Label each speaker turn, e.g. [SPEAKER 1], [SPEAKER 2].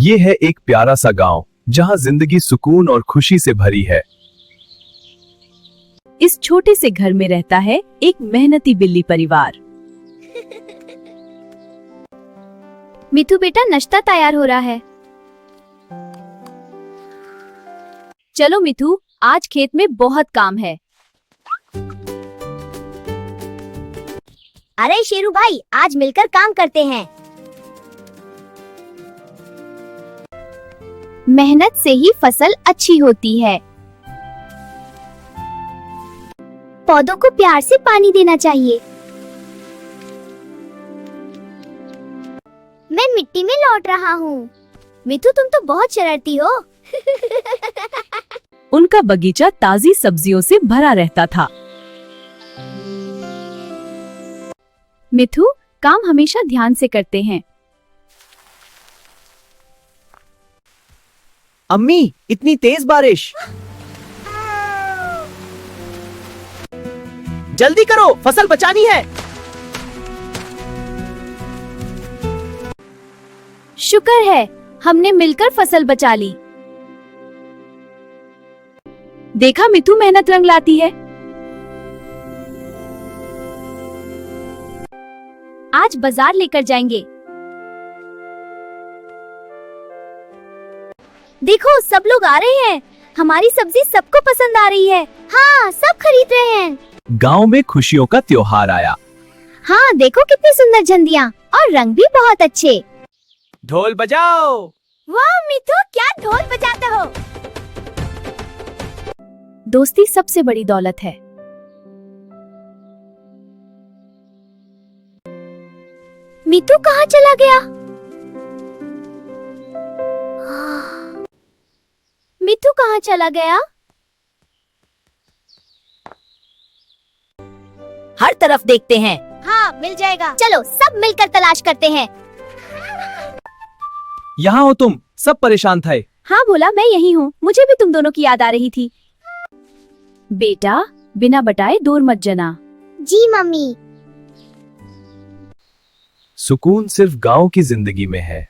[SPEAKER 1] ये है एक प्यारा सा गांव जहां जिंदगी सुकून और खुशी से भरी है।
[SPEAKER 2] इस छोटे से घर में रहता है एक मेहनती बिल्ली परिवार।
[SPEAKER 3] मिठू बेटा, नाश्ता तैयार हो रहा है।
[SPEAKER 2] चलो मिठू, आज खेत में बहुत काम है।
[SPEAKER 3] अरे शेरू भाई, आज मिलकर काम करते हैं। मेहनत से ही फसल अच्छी होती है। पौधों को प्यार से पानी देना चाहिए। मैं मिट्टी में लौट रहा हूँ। मिठू, तुम तो बहुत शरारती हो।
[SPEAKER 2] उनका बगीचा ताजी सब्जियों से भरा रहता था। मिठू, काम हमेशा ध्यान से करते हैं।
[SPEAKER 4] अम्मी, इतनी तेज बारिश। जल्दी करो, फसल बचानी है।
[SPEAKER 2] शुक्र है हमने मिलकर फसल बचा ली। देखा मिठू, मेहनत रंग लाती है।
[SPEAKER 3] आज बाजार लेकर जाएंगे। देखो, सब लोग आ रहे हैं। हमारी सब्जी सबको पसंद आ रही है। हाँ, सब खरीद रहे हैं।
[SPEAKER 1] गांव में खुशियों का त्योहार आया।
[SPEAKER 3] हाँ, देखो कितनी सुंदर झंडियाँ और रंग भी बहुत अच्छे।
[SPEAKER 4] ढोल बजाओ।
[SPEAKER 3] वाह मिठू, क्या ढोल बजाते हो।
[SPEAKER 2] दोस्ती सबसे बड़ी दौलत है।
[SPEAKER 3] मिठू कहाँ चला गया? मिठू कहाँ चला गया?
[SPEAKER 2] हर तरफ देखते हैं।
[SPEAKER 3] हाँ, मिल जाएगा। चलो सब मिलकर तलाश करते हैं।
[SPEAKER 4] यहाँ हो तुम, सब परेशान थे।
[SPEAKER 2] हाँ भोला, मैं यही हूँ। मुझे भी तुम दोनों की याद आ रही थी। बेटा, बिना बताए दूर मत जाना।
[SPEAKER 3] जी मम्मी।
[SPEAKER 1] सुकून सिर्फ गांव की जिंदगी में है।